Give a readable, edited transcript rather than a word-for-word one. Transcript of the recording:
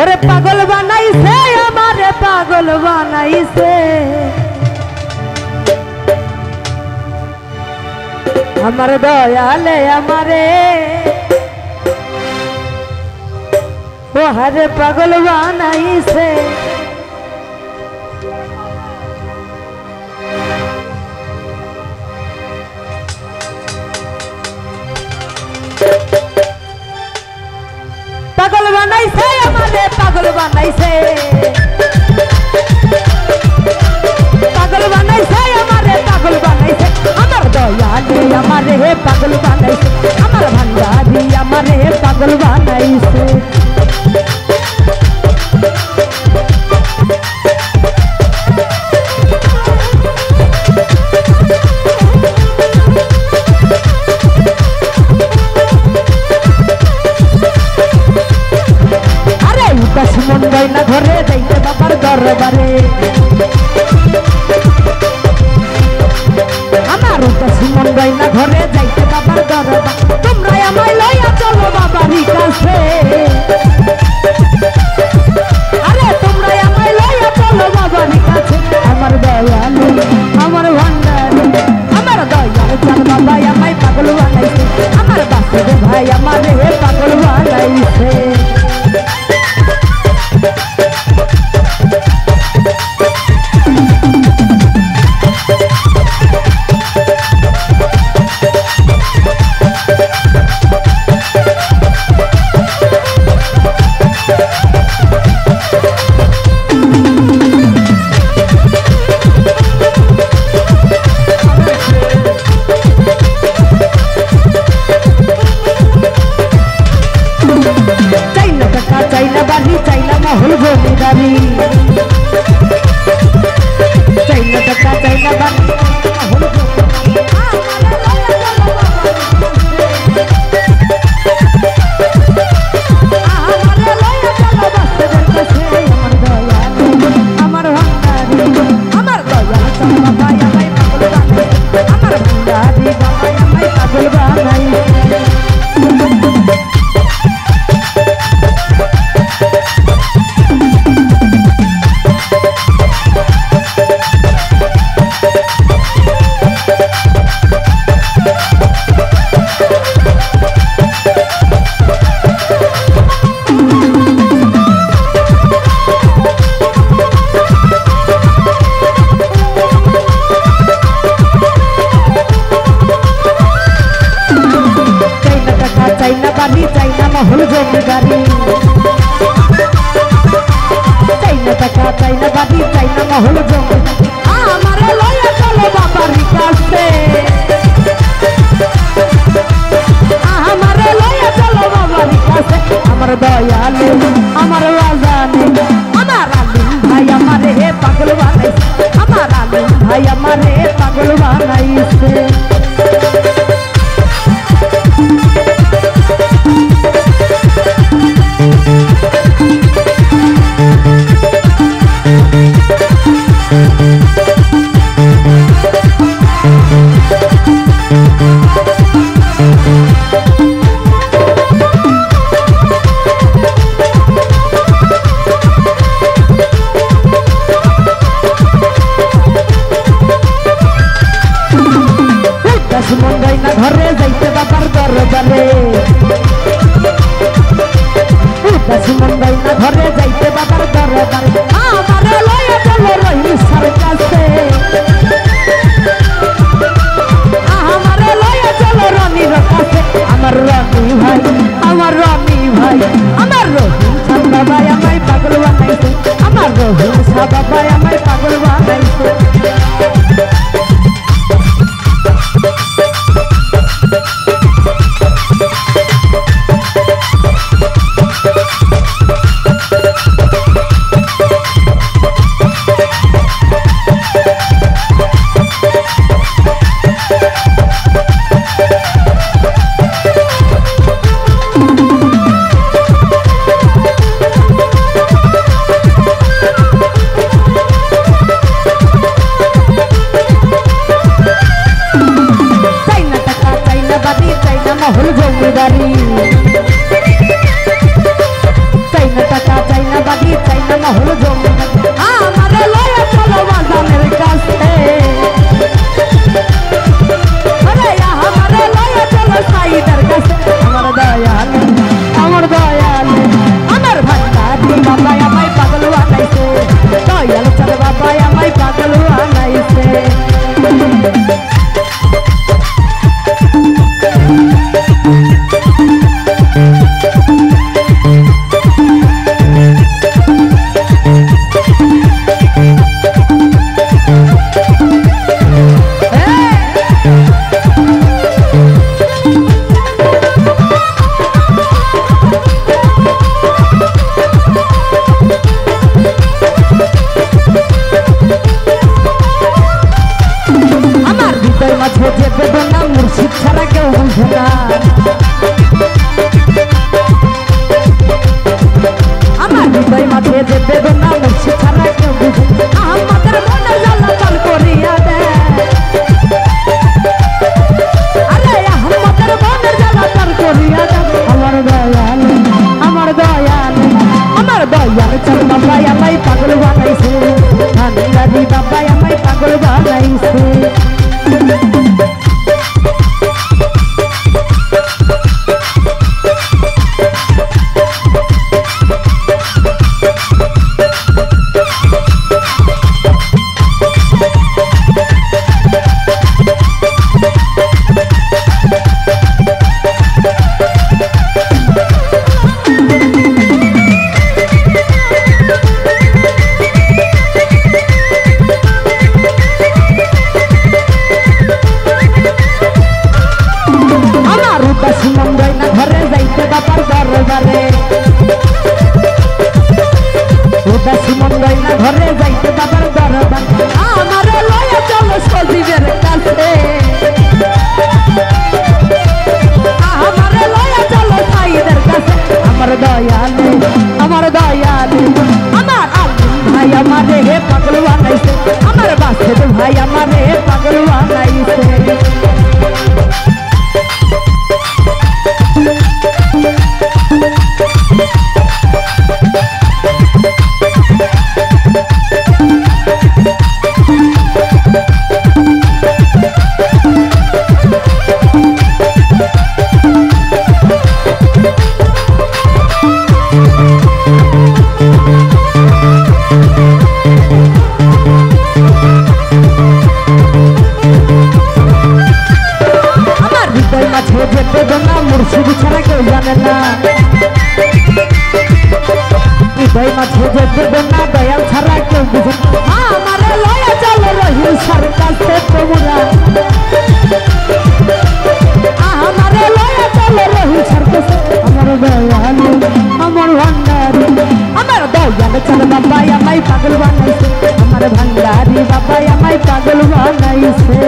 ओरे पागल बनाइसे हमारे पागल बनाइसे हमारे दयाले हमारे वो हरे पागल बनाइसे पागल बनाइसे हमारे पागल बनाइसे पागल बनाइसे हमारे पागल बनाइसे हमार दयाले हमारे हे पागल बनाइसे हमार भंडारी हमारे हे पागल बनाइसे ना घरे जाइते बाबार दरबारे আমার উদাসী মন গাই না ঘরে যাইতে বাবার দরবার তোমরা আমায় লইয়া চলো বাবারই কাছে আরে তোমরা আমায় লইয়া চলো বাবারই কাছে আমার দয়ালু আমার ভান্ডারি আমার দয়ালু চার বাবা আমায় পাগল বানাইছে আমার বাসুদেব ভাই আমারে পাগল বানাইছে মহল জমিদারি চাই না টাকা চাই না বাড়ি চাই না মহল জমিদারি আমারে লয়ে চলো বাজানের কাছে আরে আমারে লয়ে চলো সাইদের কাছে আমার দয়ালে আমার ভান্ডারি বাবা আমায় পাগল বানাইছে দয়াল চাঁদ বাবা আমায় পাগল বানাইছে মুর্শিদ ছাড়া কেউ বুঝে না আমার হৃদয় মাঝে যে বেদনা মুর্শিদ ছাড়া কেউ বুঝে আমাদের মনে জ্বালা চাল করিয়া দেয় আরে আমাদের মনে জ্বালা চাল করিয়া দেয় আমার দয়াল চাল বাবা আমায় পাগল বানাইছে ভান্ডারি বাবা আমায় পাগল বানাইছে ঘরে যাইতে বাবার দরবার আমারে লয়ে চলো সজীবের কাছে আমারে লয়ে চলো সাইদের কাছে আমার দয়ালে আমার আলিম ভাই আমারে হে পাগল বানাইছে আমার বাসেদ ভাই আমারে হে পাগল বানাইছে মুর্শিদ ছাড়া কেউ জানে না হৃদয় মাঝে যে বেদনা দয়াল ছাড়া কেউ বুঝে আমারে লয়ে চলো রহিল সার কাছে তোমরা আমারে লয়ে চলো রহিল সার কাছে আমার দয়াল আমার ভান্ডারি আমার দয়াল চাঁদ বাবা আমায় পাগল বানাইছে আমার ভান্ডারি বাবা আমায় পাগল বানাইছে